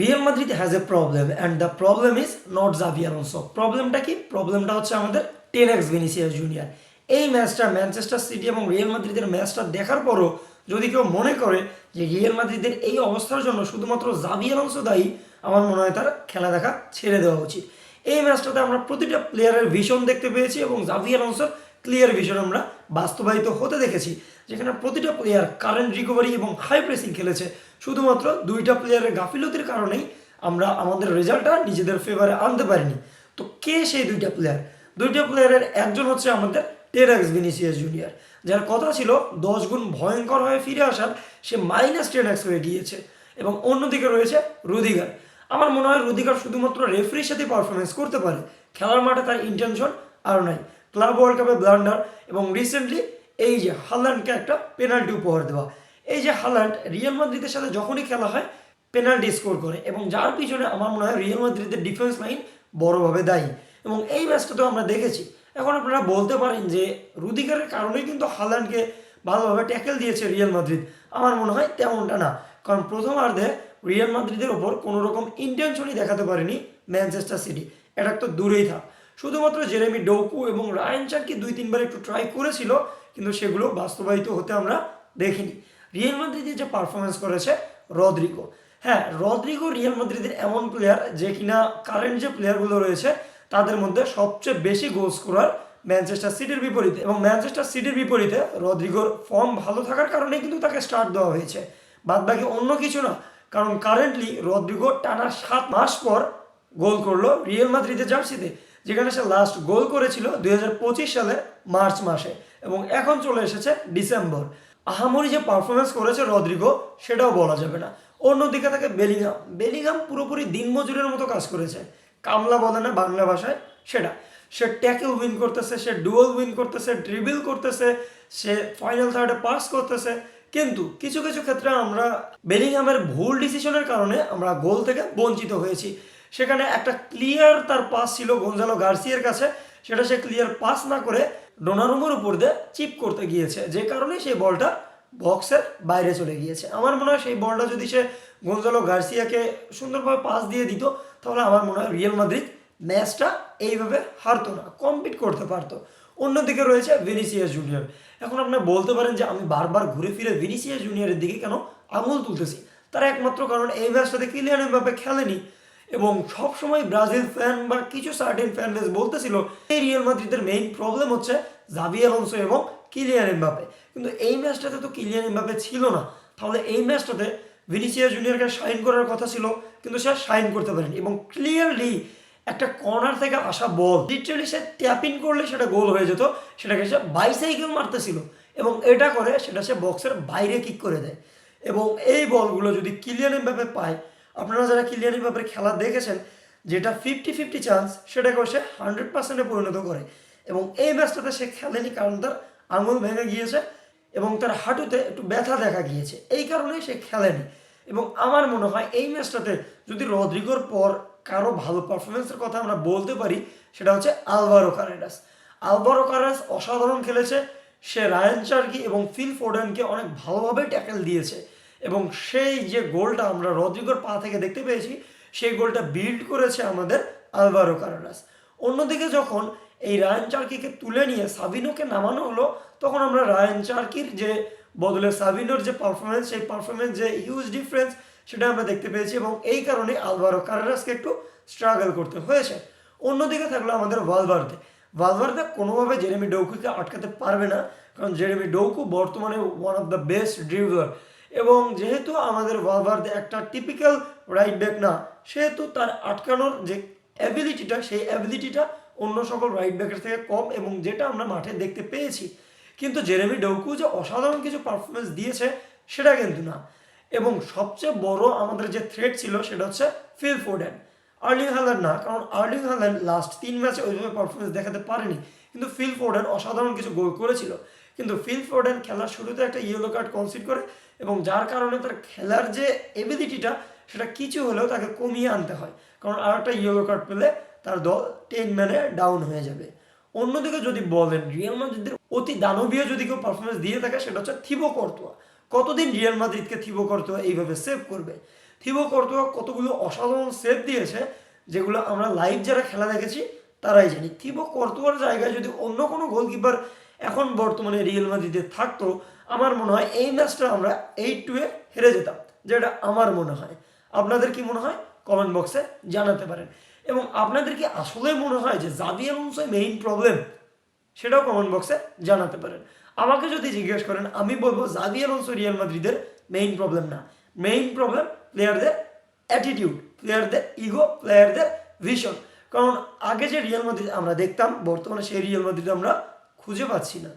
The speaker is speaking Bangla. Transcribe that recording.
Real Madrid has a problem and the problem is not Xavi Alonso. প্রবলেমটা কি? প্রবলেমটা হচ্ছে আমাদের 10x ভিনিসিয়াস জুনিয়র। এই ম্যাচটা ম্যানচেস্টার সিটি এবং রিয়াল মাদ্রিদের ম্যাচটা দেখার পরও যদি কেউ মনে করে যে রিয়াল মাদ্রিদের এই অবস্থার জন্য শুধুমাত্র জাভি আলোনসো দায়ী, আমার মনে হয় তার খেলা দেখা ছেড়ে দেওয়া উচিত। এই ম্যাচটাতে আমরা প্রতিটা প্লেয়ারের ভিশন দেখতে পেয়েছি এবং জাভি আলোনসোর ক্লিয়ার ভিশন আমরা বাস্তবায়িত হতে দেখেছি, যেখানে প্রতিটা প্লেয়ার কারেন্ট রিকভারি এবং হাই প্রেসিং খেলেছে। শুধুমাত্র দুইটা প্লেয়ারের গাফিলতির কারণেই আমরা আমাদের রেজাল্টটা নিজেদের ফেভারে আনতে পারিনি। তো কে সেই দুইটা প্লেয়ার? দুইটা প্লেয়ারের একজন হচ্ছে আমাদের টেরাক্স ভিনিসিয়াস জুনিয়র, যার কথা ছিল 10 গুণ ভয়ঙ্কর হয়ে ফিরে আসার, সে -10x হয়ে গিয়েছে। এবং অন্যদিকে রয়েছে রুদিগার। আমার মনে হয় রুদিগার শুধুমাত্র রেফারির সাথে পারফরমেন্স করতে পারে, খেলার মাঠে তার ইন্টেনশন আর নাই। ক্লাব ওয়ার্ল্ড কাপে ব্লান্ডার এবং রিসেন্টলি এই যে হালান্ডকে একটা পেনাল্টি উপহার দেওয়া। এই যে হালান্ড রিয়াল মাদ্রিদের সাথে যখনই খেলা হয় পেনাল্টি স্কোর করে, এবং যার পিছনে আমার মনে হয় রিয়াল মাদ্রিদের ডিফেন্স লাইন বড়ভাবে দায়ী। এবং এই ম্যাচটাতেও আমরা দেখেছি। এখন আপনারা বলতে পারেন যে রুদিগারের কারণেই কিন্তু হালান্ডকে ভালোভাবে ট্যাকেল দিয়েছে রিয়াল মাদ্রিদ। আমার মনে হয় তেমনটা না, কারণ প্রথমার্ধে রিয়াল মাদ্রিদের ওপর কোনো রকম ইন্টেনশনই দেখাতে পারেনি ম্যানচেস্টার সিটি। এটা তো দূরেই থাক, শুধুমাত্র জেরেমি ডোকু এবং রায়ান চার্কি 2-3বার একটু ট্রাই করেছিল, কিন্তু সেগুলো বাস্তবায়িত হতে আমরা দেখিনি। রিয়াল মাদ্রিদের যে পারফরমেন্স করেছে রদ্রিগো, হ্যাঁ রদ্রিগো রিয়াল মাদ্রিদের এমন প্লেয়ার যে কিনা কারেন্ট যে প্লেয়ারগুলো রয়েছে তাদের মধ্যে সবচেয়ে বেশি গোল স্কোরার ম্যানচেস্টার সিটির বিপরীতে। এবং ম্যানচেস্টার সিটির বিপরীতে রদ্রিগোর ফর্ম ভালো থাকার কারণেই কিন্তু তাকে স্টার্ট দেওয়া হয়েছে, বাদ বাকি অন্য কিছু না। কারণ কারেন্টলি রদ্রিগো টানা 7 মাস পর গোল করলো রিয়াল মাদ্রিদের জার্সিতে, যেখানে সে লাস্ট গোল করেছিল 2025 সালের মার্চ মাসে, এবং এখন চলে এসেছে ডিসেম্বর। আহামরি যে পারফরমেন্স করেছে রদ্রিগো সেটাও বলা যাবে না। অন্যদিকে থাকে বেলিংহাম। বেলিংহাম পুরোপুরি দিনমজুরের মতো কাজ করেছে, কামলা বলে না বাংলা ভাষায় সেটা। সে ট্যাকেল উইন করতেছে, সে ডুয়েল উইন করতেছে, ড্রিবল করতেছে, সে ফাইনাল থার্ডে পাস করতেছে। কিন্তু কিছু কিছু ক্ষেত্রে আমরা বেলিংহামের ভুল ডিসিশনের কারণে আমরা গোল থেকে বঞ্চিত হয়েছি। সেখানে একটা ক্লিয়ার তার পাস ছিল গঞ্জালো গার্সিয়ার কাছে, সেটা সে ক্লিয়ার পাস না করে ডোনারুমোর উপর দিয়ে চিপ করতে গিয়েছে, যে কারণে সেই বলটা বক্সের বাইরে চলে গিয়েছে। আমার মনে হয় সেই বলটা যদি সে গঞ্জালো গার্সিয়াকে সুন্দরভাবে পাস দিয়ে দিত, তাহলে আমার মনে হয় রিয়াল মাদ্রিদ ম্যাচটা এইভাবে হারতো না, কম্পিট করতে পারতো। অন্যদিকে রয়েছে ভিনিসিয়াস জুনিয়র। এখন আপনি বলতে পারেন যে আমি বারবার ঘুরে ফিরে ভিনিসিয়াস জুনিয়রের দিকে কেন আঙুল তুলতেছি। তার একমাত্র কারণ এই ম্যাচটাতে কিলিয়ান এমবাপ্পে খেলেনি, এবং সবসময় ব্রাজিল ফ্যান বা কিছু সার্টেন ফ্যান বেস বলতেছিল এই রিয়াল মাদ্রিদের মেইন প্রবলেম হচ্ছে জাভি আলোনসো এবং কিলিয়ান এমবাপ্পে। কিন্তু এই ম্যাচটাতে তো কিলিয়ান এমবাপ্পে ছিল না, তাহলে এই ম্যাচটাতে ভিনিসিয়াস জুনিয়রকে শাইন করার কথা ছিল, কিন্তু সে শাইন করতে পারেনি। এবং ক্লিয়ারলি একটা কর্নার থেকে আসা বল লিটারালি সে ট্যাপ ইন করলে সেটা গোল হয়ে যেত, সেটাকে সে বাইসাইকেল মারতেছিল, এবং এটা করে সেটা সে বক্সের বাইরে কিক করে দেয়। এবং এই বলগুলো যদি কিলিয়ান এমবাপ্পে পায়, আপনারা যারা কিলিয়ান এমবাপ্পের খেলা দেখেছেন, যেটা 50-50 চান্স সেটাকেও সে 100%-এ পরিণত করে। এবং এই ম্যাচটাতে সে খেলেনি কারণ তার আঙুল ভেঙে গিয়েছে এবং তার হাঁটুতে একটু ব্যথা দেখা গিয়েছে, এই কারণেই সে খেলেনি। এবং আমার মনে হয় এই ম্যাচটাতে যদি রদ্রিগোর পর কারো ভালো পারফরমেন্সের কথা আমরা বলতে পারি, সেটা হচ্ছে আলভারো কারেরাস। আলভারো কারেরাস অসাধারণ খেলেছে। সে রায়ান চার্কি এবং ফিল ফোডেনকে অনেক ভালোভাবে ট্যাকেল দিয়েছে, এবং সেই যে গোলটা আমরা রদ্রিগোর পা থেকে দেখতে পেয়েছি, সেই গোলটা বিল্ড করেছে আমাদের আলভারো কারেরাস। অন্যদিকে যখন এই রায়ান চার্কিকে তুলে নিয়ে সাবিনোকে নামানো হলো, তখন আমরা রায়ান চার্কির যে বদলে সাবিনোর যে পারফরমেন্স, সেই পারফরমেন্স যে হিউজ ডিফারেন্স সেটা আমরা দেখতে পেয়েছি, এবং এই কারণে আলভারো কারেরাসকে একটু স্ট্রাগল করতে হয়েছে। অন্যদিকে থাকলো আমাদের ভালভার্দে। ভালভার্দে কোনোভাবে জেরেমি ডোকুকে আটকাতে পারবে না, কারণ জেরেমি ডোকু বর্তমানে one of the best dribbler. এবং যেহেতু আমাদের ভালভার্দে একটা টিপিক্যাল রাইট ব্যাক না, সেহেতু তার আটকানোর যে অ্যাবিলিটিটা, সেই অ্যাবিলিটিটা অন্য সকল রাইট ব্যাকের থেকে কম, এবং যেটা আমরা মাঠে দেখতে পেয়েছি। কিন্তু জেরেমি ডোকু যে অসাধারণ কিছু পারফরমেন্স দিয়েছে সেটা কিন্তু না। এবং সবচেয়ে বড় আমাদের যে থ্রেট ছিল সেটা হচ্ছে ফিল ফোডেন, আর্লিং হাল্যান্ড না, কারণ আর্লিং হাল্যান্ড লাস্ট 3 ম্যাচে ওইভাবে পারফরমেন্স দেখাতে পারেনি, কিন্তু ফিল ফোডেন অসাধারণ কিছু গোল করেছিল। কিন্তু ফিল ফোডেন খেলার শুরুতে একটা ইয়েলো কার্ড কনসিড করে, এবং যার কারণে তার খেলার যে এবিলিটিটা সেটা কিছু হলেও তাকে কমিয়ে আনতে হয়, কারণ আর একটা ইয়েলো কার্ড পেলে তার দল 10 ম্যানে ডাউন হয়ে যাবে। অন্যদিকে যদি বলেন রিয়াল মাদ্রিদের অতি দানবীয় যদি কেউ পারফরমেন্স দিয়ে থাকে, সেটা হচ্ছে থিবো কর্তোয়া। কতদিন রিয়াল মাদ্রিদকে থিবো কর্তোয়া এইভাবে সেভ করবে? থিবো কর্তোয়া কতগুলো অসাধারণ সেভ দিয়েছে, যেগুলো আমরা লাইভ যারা খেলা দেখেছি তারাই জানি। থিবো কর্তোয়ার জায়গায় যদি অন্য কোনো গোলকিপার এখন বর্তমানে রিয়েল মাদ্রিদে থাকতো, আমার মনে হয় এই ম্যাচটা আমরা 8-2 হেরে যেতাম, যেটা আমার মনে হয়। আপনাদের কি মনে হয় কমেন্ট বক্সে জানাতে পারেন। এবং আপনাদের কি আসলে মনে হয় যে জাভি আলোনসোই মেইন প্রবলেম, সেটাও কমেন্ট বক্সে জানাতে পারেন। আমাকে যদি জিজ্ঞেস করেন, আমি বলবো জাভি আলোনসো রিয়াল মাদ্রিদের মেইন প্রবলেম না। মেইন প্রবলেম প্লেয়ারদের অ্যাটিটিউড, প্লেয়ারদের ইগো, প্লেয়ারদের ভিশন। কারণ আগে যে রিয়াল মাদ্রিদ আমরা দেখতাম, বর্তমানে সেই রিয়াল মাদ্রিদ আমরা খুঁজে পাচ্ছি না।